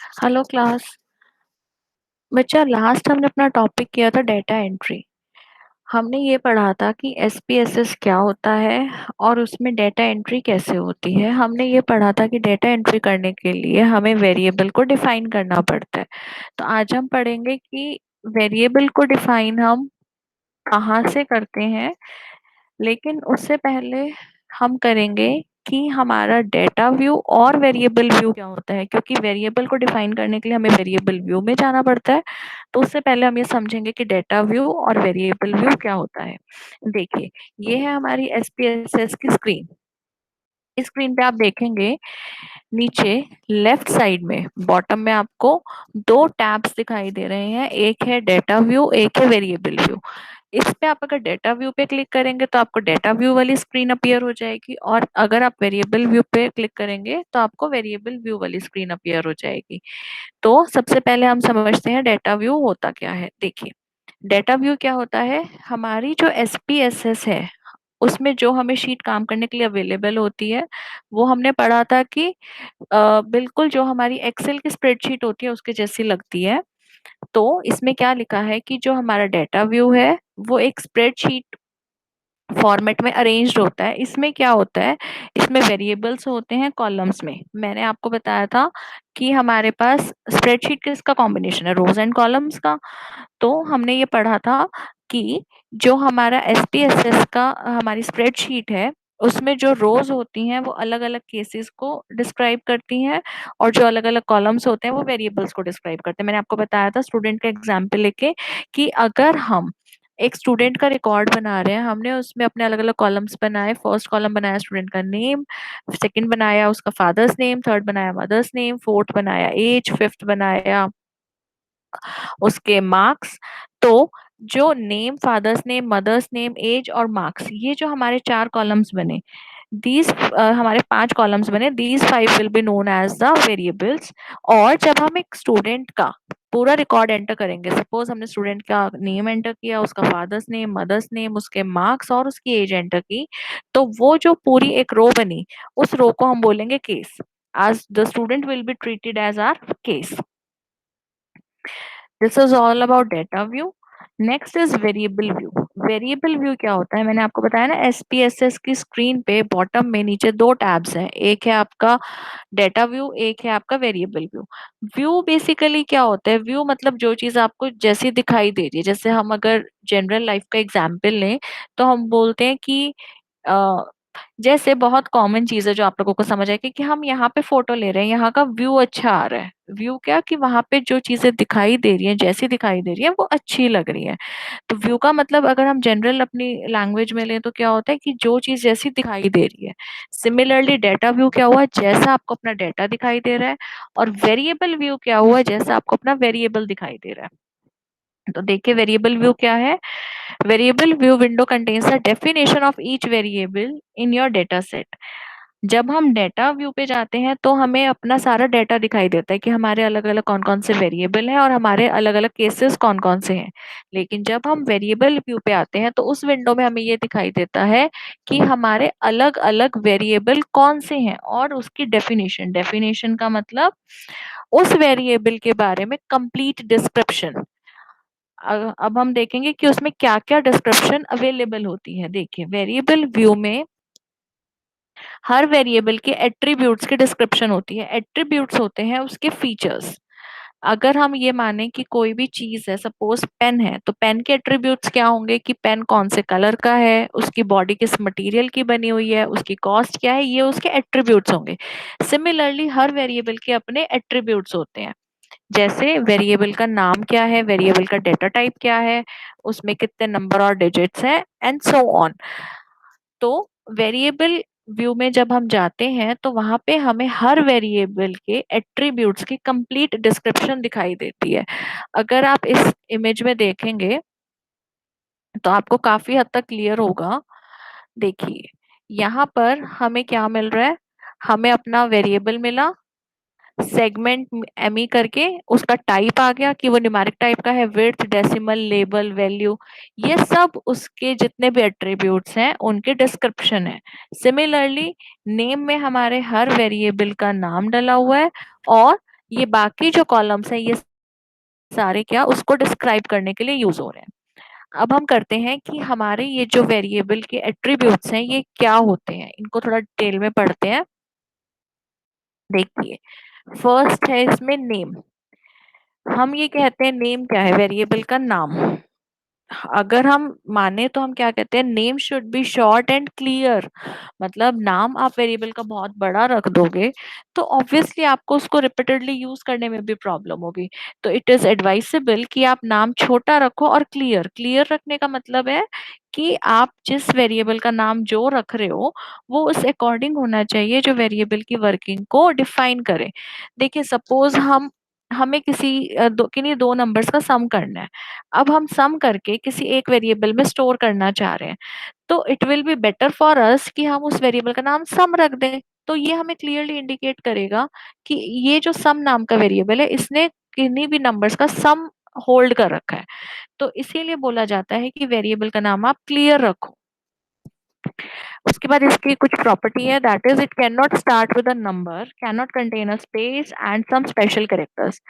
Hello class. बच्चा, last हमने अपना टॉपिक किया था डेटा एंट्री। हमने ये पढ़ा था कि एसपीएसएस क्या होता है और उसमें डेटा एंट्री कैसे होती है। हमने ये पढ़ा था कि डेटा एंट्री करने के लिए हमें वेरिएबल को डिफाइन करना पड़ता है। तो आज हम पढ़ेंगे कि वेरिएबल को डिफाइन हम कहाँ से करते हैं, लेकिन उससे पहले हम करेंगे कि हमारा डेटा व्यू और वेरिएबल व्यू क्या होता है, क्योंकि वेरिएबल को डिफाइन करने के लिए हमें वेरिएबल व्यू में जाना पड़ता है। तो उससे पहले हम ये समझेंगे कि डेटा व्यू और वेरिएबल व्यू क्या होता है। देखिए, ये है हमारी एसपीएसएस की स्क्रीन। इस स्क्रीन पे आप देखेंगे नीचे लेफ्ट साइड में बॉटम में आपको दो टैब्स दिखाई दे रहे हैं, एक है डेटा व्यू, एक है वेरिएबल व्यू। इस पे आप अगर डेटा व्यू पे क्लिक करेंगे तो आपको डेटा व्यू वाली स्क्रीन अपीयर हो जाएगी, और अगर आप वेरिएबल व्यू पे क्लिक करेंगे तो आपको वेरिएबल व्यू वाली स्क्रीन अपीयर हो जाएगी। तो सबसे पहले हम समझते हैं डेटा व्यू होता क्या है। देखिए, डेटा व्यू क्या होता है, हमारी जो एसपीएसएस है उसमें जो हमें शीट काम करने के लिए अवेलेबल होती है, वो हमने पढ़ा था कि बिल्कुल जो हमारी एक्सेल की स्प्रेडशीट होती है उसके जैसी लगती है। तो इसमें क्या लिखा है कि जो हमारा डेटा व्यू है वो एक स्प्रेडशीट फॉर्मेट में अरेंज्ड होता है। इसमें क्या होता है, इसमें वेरिएबल्स होते हैं कॉलम्स में। मैंने आपको बताया था कि हमारे पास स्प्रेडशीट किसका कॉम्बिनेशन है, रोज एंड कॉलम्स का। तो हमने ये पढ़ा था कि जो हमारा एसपीएसएस का हमारी स्प्रेडशीट है उसमें जो रोज होती हैं वो अलग अलग केसेस को डिस्क्राइब करती हैं, और जो अलग अलग कॉलम्स होते हैं वो वेरिएबल्स को डिस्क्राइब करते हैं। मैंने आपको बताया था स्टूडेंट का एग्जाम्पल लेके कि अगर हम एक स्टूडेंट का रिकॉर्ड बना रहे हैं, हमने उसमें अपने अलग अलग कॉलम्स बनाए। फर्स्ट कॉलम बनाया स्टूडेंट का नेम, सेकंड बनाया उसका फादर्स नेम, थर्ड बनाया मदर्स नेम, फोर्थ बनाया एज, फिफ्थ बनाया उसके मार्क्स। तो जो name, father's name, mother's name, age और मार्क्स, ये जो हमारे चार कॉलम्स बने, दीज हमारे पांच कॉलम्स बने, these five will be known as the variables. और जब हम एक स्टूडेंट का पूरा रिकॉर्ड एंटर करेंगे, सपोज हमने स्टूडेंट का नेम एंटर किया, उसका फादर्स नेम, मदर्स नेम, उसके मार्क्स और उसकी एज एंटर की, तो वो जो पूरी एक रो बनी, उस रो को हम बोलेंगे case. As the student will be treated as our case. This is all about data view. Next is variable view. Variable view क्या होता है, मैंने आपको बताया ना, एसपीएसएस की स्क्रीन पे बॉटम में नीचे दो टैब्स हैं, एक है आपका डेटा व्यू, एक है आपका वेरिएबल व्यू। व्यू बेसिकली क्या होता है, व्यू मतलब जो चीज आपको जैसी दिखाई दे रही है। जैसे हम अगर जनरल लाइफ का एग्जाम्पल लें तो हम बोलते हैं कि जैसे बहुत कॉमन चीज है जो आप लोगों को समझ आएगी कि हम यहाँ पे फोटो ले रहे हैं, यहाँ का व्यू अच्छा आ रहा है। व्यू क्या, कि वहां पे जो चीजें दिखाई दे रही हैं, जैसी दिखाई दे रही है वो अच्छी लग रही है। तो व्यू का मतलब अगर हम जनरल अपनी लैंग्वेज में लें तो क्या होता है कि जो चीज जैसी दिखाई दे रही है। सिमिलरली डेटा व्यू क्या हुआ, जैसा आपको अपना डेटा दिखाई दे रहा है। और वेरिएबल व्यू क्या हुआ, जैसा आपको अपना वेरिएबल दिखाई दे रहा है। तो देखिए वेरिएबल व्यू क्या है। Variable view window contains the definition of each variable in your data set. जब हम डेटा व्यू पे जाते हैं तो हमें अपना सारा डेटा दिखाई देता है कि हमारे अलग अलग कौन कौन से वेरिएबल हैं और हमारे अलग अलग केसेस कौन कौन से हैं। लेकिन जब हम वेरिएबल व्यू पे आते हैं तो उस विंडो में हमें ये दिखाई देता है कि हमारे अलग अलग वेरिएबल कौन से हैं और उसकी डेफिनेशन। डेफिनेशन का मतलब उस वेरिएबल के बारे में कंप्लीट डिस्क्रिप्शन। अब हम देखेंगे कि उसमें क्या क्या डिस्क्रिप्शन अवेलेबल होती है। देखिए, वेरिएबल व्यू में हर वेरिएबल के एट्रीब्यूट्स की डिस्क्रिप्शन होती है। एट्रीब्यूट्स होते हैं उसके फीचर्स। अगर हम ये माने कि कोई भी चीज है, सपोज पेन है, तो पेन के एट्रीब्यूट्स क्या होंगे कि पेन कौन से कलर का है, उसकी बॉडी किस मटेरियल की बनी हुई है, उसकी कॉस्ट क्या है, ये उसके एट्रीब्यूट्स होंगे। सिमिलरली हर वेरिएबल के अपने एट्रीब्यूट्स होते हैं। जैसे वेरिएबल का नाम क्या है, वेरिएबल का डेटा टाइप क्या है, उसमें कितने नंबर और डिजिट्स हैं, एंड सो ऑन। तो वेरिएबल व्यू में जब हम जाते हैं तो वहां पे हमें हर वेरिएबल के एट्रीब्यूट्स की कंप्लीट डिस्क्रिप्शन दिखाई देती है। अगर आप इस इमेज में देखेंगे तो आपको काफी हद तक क्लियर होगा। देखिए, यहाँ पर हमें क्या मिल रहा है, हमें अपना वेरिएबल मिला, सेगमेंट एमई करके उसका टाइप आ गया कि वो न्यूमेरिक टाइप का है, विड्थ, डेसिमल, लेबल, वैल्यू, ये सब उसके जितने भी एट्रीब्यूट्स हैं उनके डिस्क्रिप्शन है। सिमिलरली नेम में हमारे हर वेरिएबल का नाम डला हुआ है, और ये बाकी जो कॉलम्स है ये सारे क्या उसको डिस्क्राइब करने के लिए यूज हो रहे हैं। अब हम करते हैं कि हमारे ये जो वेरिएबल के एट्रीब्यूट्स हैं ये क्या होते हैं, इनको थोड़ा डिटेल में पढ़ते हैं। देखिए, फर्स्ट है इसमें नेम। हम ये कहते हैं नेम क्या है, वेरिएबल का नाम। अगर हम माने तो हम क्या कहते हैं, name should be short and clear. मतलब नाम आप वेरिएबल का बहुत बड़ा रख दोगे तो ऑब्वियसली आपको उसको रिपीटेडली यूज करने में भी प्रॉब्लम होगी। तो इट इज एडवाइसेबल कि आप नाम छोटा रखो और क्लियर। क्लियर रखने का मतलब है कि आप जिस वेरिएबल का नाम जो रख रहे हो वो उस अकॉर्डिंग होना चाहिए जो वेरिएबल की वर्किंग को डिफाइन करे। देखिए, सपोज हमें किन्हीं दो नंबर्स का सम करना है। अब हम सम करके किसी एक वेरिएबल में स्टोर करना चाह रहे हैं, तो it will be better for us कि हम उस वेरिएबल का नाम सम रख दें। तो ये हमें क्लियरली इंडिकेट करेगा कि ये जो सम नाम का वेरिएबल है इसने किन्हीं भी नंबर्स का सम होल्ड कर रखा है। तो इसीलिए बोला जाता है कि वेरिएबल का नाम आप क्लियर रखो। उसके बाद इसकी कुछ प्रॉपर्टी है, that is it can not start with a number, can not contain a space and some special characters.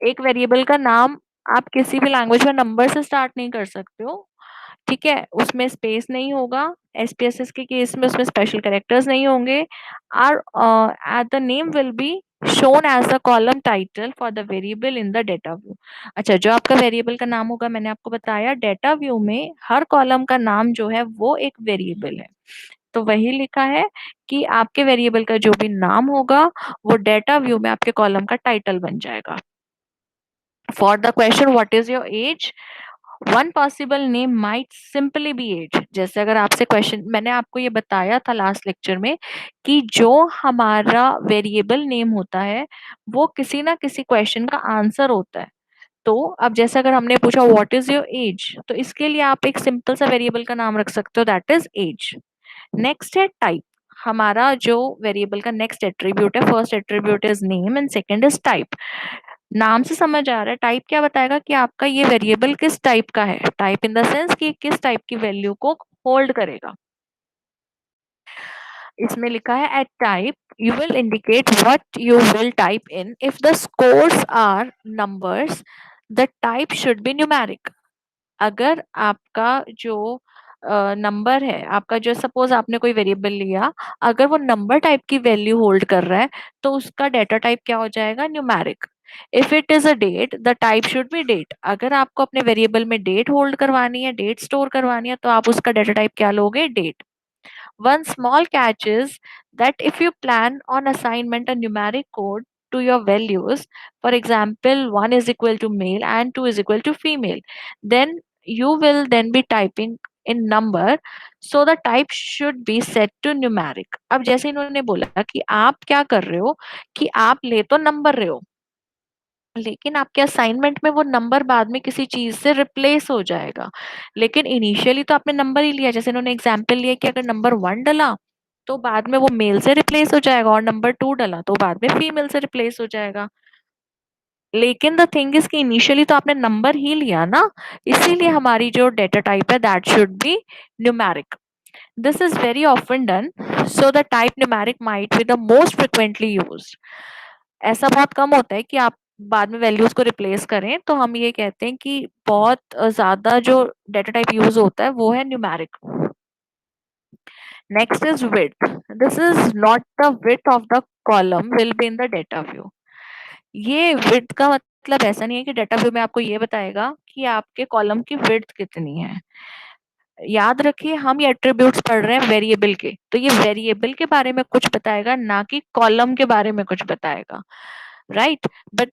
एक वेरिएबल का नाम आप किसी भी लैंग्वेज में नंबर से स्टार्ट नहीं कर सकते हो, ठीक है। उसमें स्पेस नहीं होगा, एसपीएसएस के केस में उसमें स्पेशल कैरेक्टर्स नहीं होंगे। Or at the name will be shown as the column title for the variable in the data view। अच्छा, जो आपका वेरिएबल का नाम होगा, मैंने आपको बताया डेटा व्यू में हर कॉलम का नाम जो है वो एक वेरिएबल है। तो वही लिखा है कि आपके वेरिएबल का जो भी नाम होगा वो डेटा व्यू में आपके कॉलम का टाइटल बन जाएगा। For the question what is your age, one possible name might simply be age. जैसे अगर आपसे क्वेश्चन, मैंने आपको ये बताया था लास्ट लेक्चर में कि जो हमारा वेरिएबल नेम होता है वो किसी ना किसी क्वेश्चन का आंसर होता है। तो अब जैसे अगर हमने पूछा व्हाट इज योर एज, तो इसके लिए आप एक सिंपल सा वेरिएबल का नाम रख सकते हो, दैट इज एज। नेक्स्ट है टाइप। हमारा जो वेरिएबल का नेक्स्ट एट्रीब्यूट है, first attribute is name and second is type. नाम से समझ आ रहा है, टाइप क्या बताएगा कि आपका ये वेरिएबल किस टाइप का है। टाइप इन द सेंस कि किस टाइप की वैल्यू को होल्ड करेगा। इसमें लिखा है at type you will indicate what you will type in. If the scores are numbers the type should be numeric. अगर आपका जो नंबर है, आपका जो सपोज आपने कोई वेरिएबल लिया, अगर वो नंबर टाइप की वैल्यू होल्ड कर रहा है तो उसका डेटा टाइप क्या हो जाएगा, numeric. If it is a date the type should be date. अगर आपको अपने वेरिएबल में डेट होल्ड करवानी है, डेट स्टोर करवानी है, तो आप उसका डेटा टाइप क्या लोगे, date. One small catch is that if you plan on assignment a numeric code to your values, for example, 1 is equal to male and 2 is equal to female, then you will then be typing in number, so the type should be set to numeric। अब जैसे इन्होंने बोला कि आप क्या कर रहे हो कि आप ले तो नंबर रहे हो, लेकिन आपके असाइनमेंट में वो नंबर बाद में किसी चीज से रिप्लेस हो जाएगा। लेकिन इनिशियली तो आपने नंबर ही लिया। जैसे इन्होंने एग्जाम्पल लिया कि अगर नंबर 1 डला तो बाद में वो मेल से रिप्लेस हो जाएगा, और नंबर 2 डला तो बाद में फीमेल से रिप्लेस हो जाएगा। लेकिन द थिंग इज कि इनिशियली तो आपने नंबर ही लिया ना, इसीलिए हमारी जो डेटा टाइप है that should be numeric. This is very often done, so the type numeric might be the most frequently used. ऐसा बहुत कम होता है कि आप बाद में वैल्यूज को रिप्लेस करें, तो हम ये कहते हैं कि बहुत ज्यादा जो डेटा टाइप यूज होता है वो है numeric. Next is width. This is not the width of the column will be in the data view. ये विड्थ का मतलब ऐसा नहीं है कि डेटा व्यू में आपको ये बताएगा कि आपके कॉलम की विड्थ कितनी है। याद रखिए, हम ये एट्रीब्यूट्स पढ़ रहे हैं वेरिएबल के, तो ये वेरिएबल के बारे में कुछ बताएगा, ना कि कॉलम के बारे में कुछ बताएगा, right. But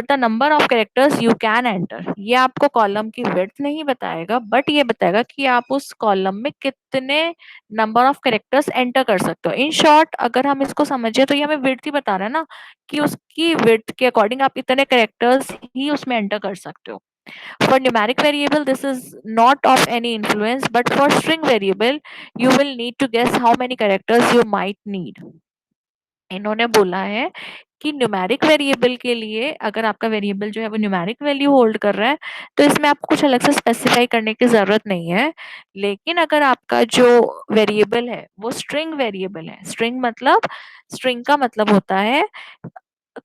the number of characters you can enter, ये आपको कॉलम की विड्थ नहीं बताएगा, बट ये बताएगा कि आप उस कॉलम में कितने नंबर ऑफ कैरेक्टर्स एंटर कर सकते हो। इन शॉर्ट अगर हम इसको समझे तो ये हमें विड्थ ही बता रहा है ना, कि उसकी विड्थ के अकॉर्डिंग आप इतने कैरेक्टर्स ही उसमें एंटर कर सकते हो। For numeric variable, this is not of any influence, but for string variable, you will need to guess how many characters you might need। इन्होंने बोला है कि न्यूमेरिक वेरिएबल के लिए अगर आपका वेरिएबल जो है वो न्यूमेरिक वैल्यू होल्ड कर रहा है तो इसमें आपको कुछ अलग से स्पेसिफाई करने की जरूरत नहीं है। लेकिन अगर आपका जो वेरिएबल है वो स्ट्रिंग वेरिएबल है, स्ट्रिंग मतलब, स्ट्रिंग का मतलब होता है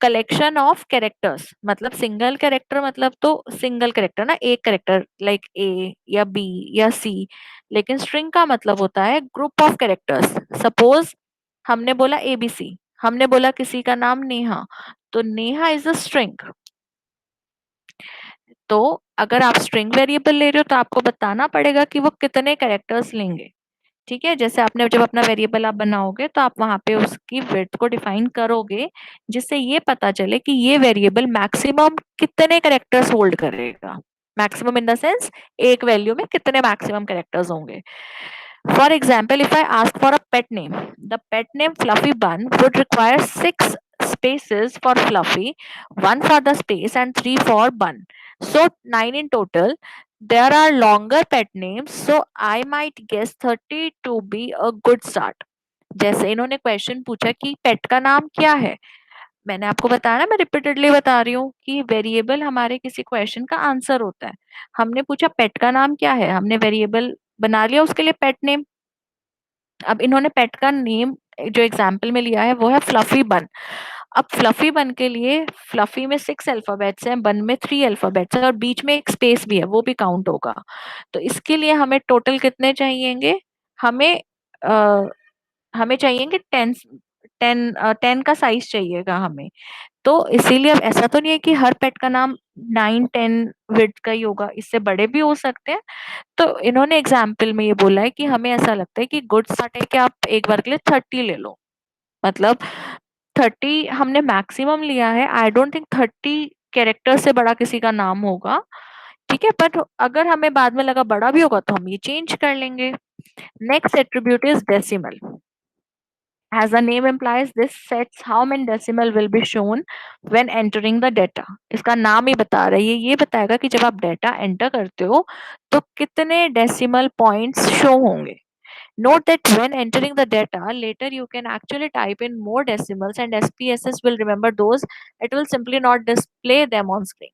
कलेक्शन ऑफ कैरेक्टर्स, मतलब सिंगल कैरेक्टर मतलब तो सिंगल कैरेक्टर ना, एक कैरेक्टर लाइक ए या बी या सी, लेकिन स्ट्रिंग का मतलब होता है ग्रुप ऑफ कैरेक्टर्स। सपोज हमने बोला एबीसी, हमने बोला किसी का नाम नेहा, तो नेहा इज अ स्ट्रिंग। तो अगर आप स्ट्रिंग वेरिएबल ले रहे हो तो आपको बताना पड़ेगा कि वो कितने कैरेक्टर्स लेंगे। ठीक है, जैसे आपने जब अपना वेरिएबल आप बनाओगे तो आप वहां पे उसकी विड्थ को डिफाइन करोगे, जिससे ये पता चले कि ये वेरिएबल मैक्सिमम कितने कैरेक्टर्स होल्ड करेगा। मैक्सिमम इन द सेंस एक वैल्यू में कितने मैक्सिमम कैरेक्टर्स होंगे। For example, if I ask for a pet name, the pet name fluffy बन would require 6 spaces for fluffy, 1 for the space and 3 for bun, so 9 in total. There are longer pet names, so I might guess 30 to be a good start. जैसे इन्होंने question पूछा कि पेट का नाम क्या है, मैंने आपको बताया ना, मैं रिपीटेडली बता रही हूँ कि वेरिएबल हमारे किसी क्वेश्चन का आंसर होता है। हमने पूछा पेट का नाम क्या है, हमने वेरिएबल बना लिया उसके लिए पेट नेम। अब इन्होंने पेट का नेम जो एग्जाम्पल में लिया है वो है फ्लफी बन। अब फ्लफी बन के लिए फ्लफी में 6 अल्फाबेट्स हैं, बन में 3 अल्फाबेट्स है और बीच में एक स्पेस भी है, वो भी काउंट होगा। तो इसके लिए हमें टोटल कितने चाहिएंगे, हमें आ, हमें चाहिएंगे 10 का साइज चाहिएगा हमें। तो इसीलिए अब ऐसा तो नहीं है कि हर पेट का नाम 9-10 विड्थ का ही होगा, इससे बड़े भी हो सकते हैं। तो इन्होंने एग्जाम्पल में ये बोला है कि हमें ऐसा लगता है कि गुड स्टार्ट है कि आप एक बार के लिए 30 ले लो, मतलब 30 हमने मैक्सिमम लिया है। आई डोंट थिंक 30 कैरेक्टर से बड़ा किसी का नाम होगा। ठीक है, पर अगर हमें बाद में लगा बड़ा भी होगा तो हम ये चेंज कर लेंगे। Next attribute is decimal. As the name implies, this sets how many decimal will be shown when entering the data. इसका नाम ही बता रहा है, ये बताएगा कि जब आप डेटा एंटर करते हो तो कितने डेसिमल पॉइंट्स शो होंगे। Note that when entering the data, later you can actually type in more decimals and SPSS will remember those. It will simply not display them on screen.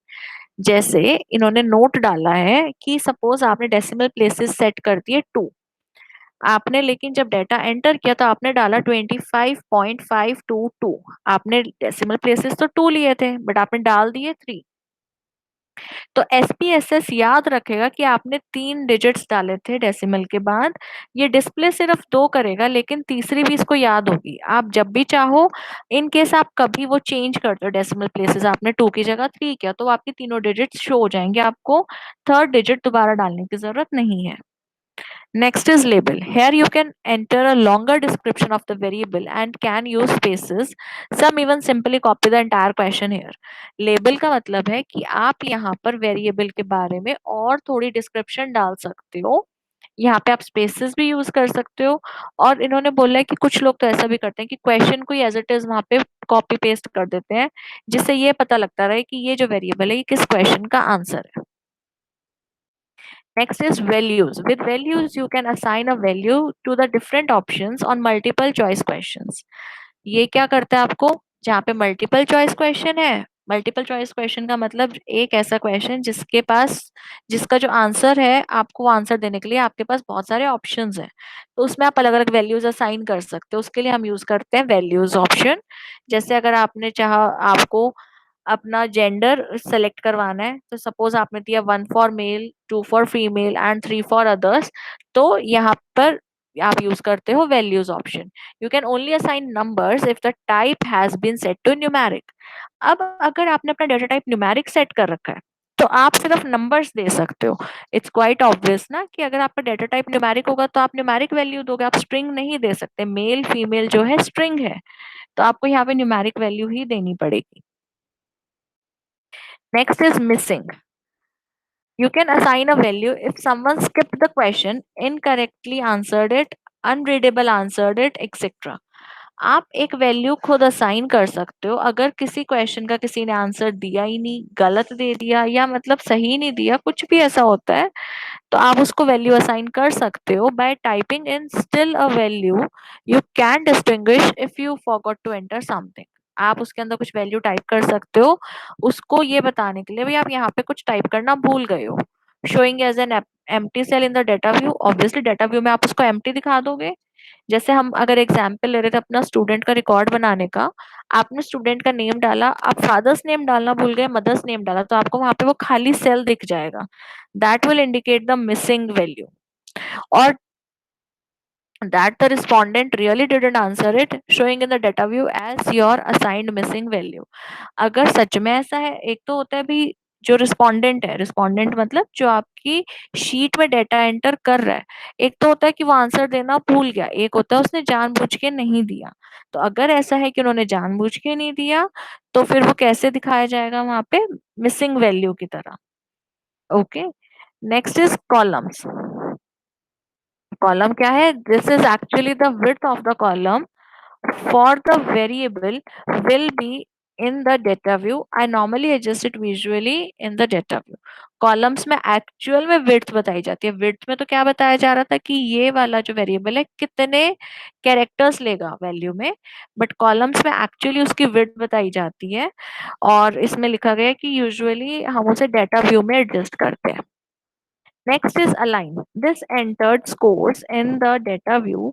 जैसे इन्होंने note डाला है कि suppose आपने decimal places set कर दिए 2, आपने लेकिन जब डेटा एंटर किया तो आपने डाला 25.522, आपने डेसिमल प्लेसेस तो 2 लिए थे बट आपने डाल दिए 3। तो एसपीएसएस याद रखेगा कि आपने 3 डिजिट्स डाले थे डेसिमल के बाद। ये डिस्प्ले सिर्फ 2 करेगा लेकिन तीसरी भी इसको याद होगी। आप जब भी चाहो, इन केस आप कभी वो चेंज करते हो डेसिमल प्लेसेस, आपने 2 की जगह 3 किया, तो आपकी तीनों डिजिट्स शो हो जाएंगे, आपको थर्ड डिजिट दोबारा डालने की जरूरत नहीं है। Next is label. Here you can enter a longer description of the variable and can use spaces. Some even simply copy the entire question here. Label का मतलब है कि आप यहाँ पर variable के बारे में और थोड़ी description डाल सकते हो। यहाँ पे आप spaces भी use कर सकते हो। और इन्होंने बोला है कि कुछ लोग तो ऐसा भी करते हैं कि question को as it is वहाँ पे copy paste कर देते हैं, जिससे ये पता लगता रहे कि ये जो variable है ये किस question का answer है। Next is values. With values, you can assign a value to the different options on multiple choice questions. ये क्या करता है आपको, जहाँ पे मल्टीपल चॉइस क्वेश्चन है, मल्टीपल चॉइस क्वेश्चन का मतलब एक ऐसा क्वेश्चन जिसके पास, जिसका जो आंसर है, आपको आंसर देने के लिए आपके पास बहुत सारे ऑप्शंस हैं, तो उसमें आप अलग अलग वैल्यूज असाइन कर सकते हो। उसके लिए हम यूज करते हैं वैल्यूज ऑप्शन। जैसे अगर आपने चाहा आपको अपना जेंडर सेलेक्ट करवाना है, तो सपोज आपने दिया 1 for male, 2 for female and 3 for others, तो यहाँ पर आप यूज करते हो values option. You can only assign numbers if the type has been set to numeric. अब अगर आपने अपना डेटा टाइप न्यूमेरिक सेट कर रखा है तो आप सिर्फ नंबर्स दे सकते हो। इट्स क्वाइट ऑब्वियस ना कि अगर आपका डेटा टाइप न्यूमेरिक होगा तो आप न्यूमेरिक वैल्यू दोगे, आप स्ट्रिंग नहीं दे सकते। मेल फीमेल जो है स्ट्रिंग है, तो आपको यहाँ पे न्यूमेरिक वैल्यू ही देनी पड़ेगी। Next is missing. You can assign a value if someone skipped the question, incorrectly answered it, unreadable answered it, etc. आप एक वैल्यू खुद असाइन कर सकते हो अगर किसी क्वेश्चन का किसी ने आंसर दिया ही नहीं, गलत दे दिया, या मतलब सही नहीं दिया, कुछ भी ऐसा होता है, तो आप उसको वैल्यू असाइन कर सकते हो by typing in still a value you can distinguish if you forgot to enter something. आप उसके अंदर कुछ वैल्यू टाइप कर सकते हो उसको ये बताने के लिए भाई आप यहाँ पे कुछ टाइप करना भूल गए हो। Showing as an empty cell in the data view, obviously data view में आप उसको एम्प्टी दिखा दोगे। जैसे हम अगर एग्जाम्पल ले रहे थे अपना स्टूडेंट का रिकॉर्ड बनाने का, आपने स्टूडेंट का नेम डाला, आप फादर्स नेम डालना भूल गए, मदर्स नेम डाला, तो आपको वहां पे वो खाली सेल दिख जाएगा, that will indicate the missing value, और that the respondent really didn't answer it, showing in the data view as your assigned missing value। अगर सच में ऐसा है, एक तो होता है भी जो रिस्पोंडेंट है, रिस्पोंडेंट मतलब जो आपकी शीट में डेटा एंटर कर रहा है, एक तो होता है कि वो आंसर देना भूल गया, एक होता है उसने जानबूझ के नहीं दिया। तो अगर ऐसा है कि उन्होंने जानबूझ के नहीं दिया, तो फिर वो कैसे दिखाया जाएगा वहां पे, मिसिंग वैल्यू की तरह। Okay, next is columns. Column क्या है? This is actually the width of the column for the variable will be in the data view। I normally adjust it visually in the data view। Columns में actual में width बताई जाती है। Width में तो क्या बताया जा रहा था कि ये वाला जो वेरिएबल है कितने कैरेक्टर्स लेगा वैल्यू में, बट कॉलम्स में एक्चुअली उसकी विड्थ बताई जाती है, और इसमें लिखा गया है कि यूजुअली हम उसे डेटा व्यू में एडजस्ट करते हैं। Next is align। This entered scores in the data view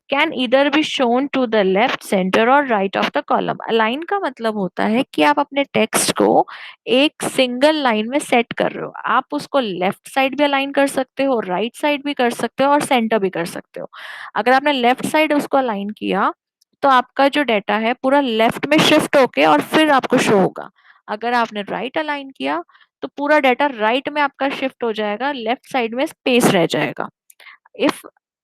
can either be shown to the left, center or right of the column। Align का मतलब होता है कि आप अपने टेक्स्ट को एक सिंगल लाइन में सेट कर रहे हो। आप उसको लेफ्ट साइड भी अलाइन कर सकते हो, राइट साइड भी कर सकते हो, और सेंटर भी कर सकते हो। अगर आपने लेफ्ट साइड उसको अलाइन किया, तो आपका जो डेटा है पूरा लेफ्ट में शिफ्ट होके और फिर आपको शो होगा। अगर आपने राइट अलाइन किया, तो पूरा डाटा राइट में आपका शिफ्ट हो जाएगा, लेफ्ट साइड में स्पेस रह जाएगा। If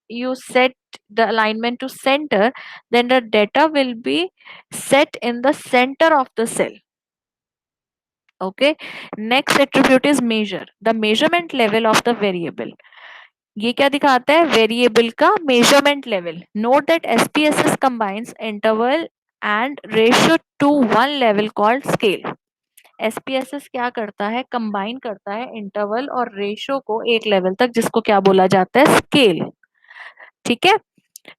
you set the alignment to center, then the data will be set in the center of the cell। Okay, next attribute is measure। The measurement level of the variable। ये क्या दिखाता है? Variable का measurement level. Note that SPSS combines interval and ratio to one level called scale। SPSS क्या करता है? Combine करता है इंटरवल और रेशो को एक लेवल तक, जिसको क्या बोला जाता है? स्केल। ठीक है।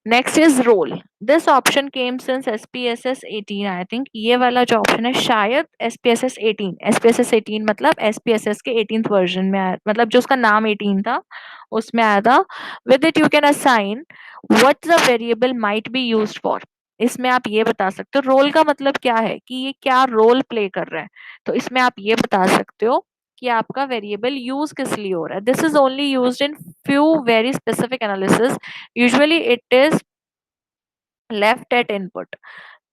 Next is role. This option came since SPSS 18। I think ये वाला जो ऑप्शन है शायद SPSS 18, SPSS 18 मतलब SPSS के 18th वर्जन में आया, मतलब जो उसका नाम 18 था उसमें आया था। With it you can assign what the variable might be used for. इसमें आप ये बता सकते हो, रोल का मतलब क्या है कि ये क्या रोल प्ले कर रहा है, तो इसमें आप ये बता सकते हो कि आपका वेरिएबल यूज किस लिए हो रहा है। This is only used in few very specific analysis. Usually it is left eight input.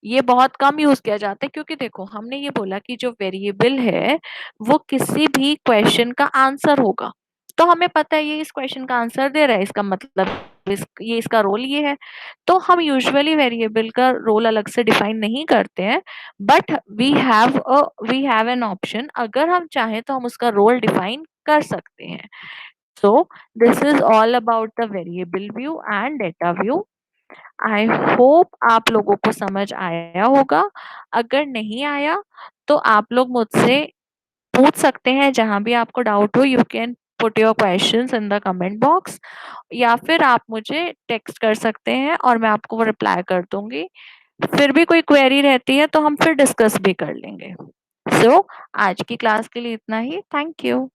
ये बहुत कम यूज किया जाता है, क्योंकि देखो हमने ये बोला कि जो वेरिएबल है वो किसी भी क्वेश्चन का आंसर होगा, तो हमें पता है ये इस क्वेश्चन का आंसर दे रहा है, इसका मतलब ये इसका रोल ये है। तो हम यूजुअली वेरिएबल का रोल अलग से डिफाइन नहीं करते हैं, but we have an option, अगर हम चाहें तो हम उसका रोल डिफाइन कर सकते हैं। So this is all about the variable view and data view. I hope आप लोगों को समझ आया होगा। अगर नहीं आया तो आप लोग मुझसे पूछ सकते हैं, जहां भी आपको डाउट हो you can put your questions in the comment box, या फिर आप मुझे टेक्स्ट कर सकते हैं और मैं आपको वो रिप्लाई कर दूंगी। फिर भी कोई क्वेरी रहती है तो हम फिर डिस्कस भी कर लेंगे। सो आज की क्लास के लिए इतना ही। Thank you.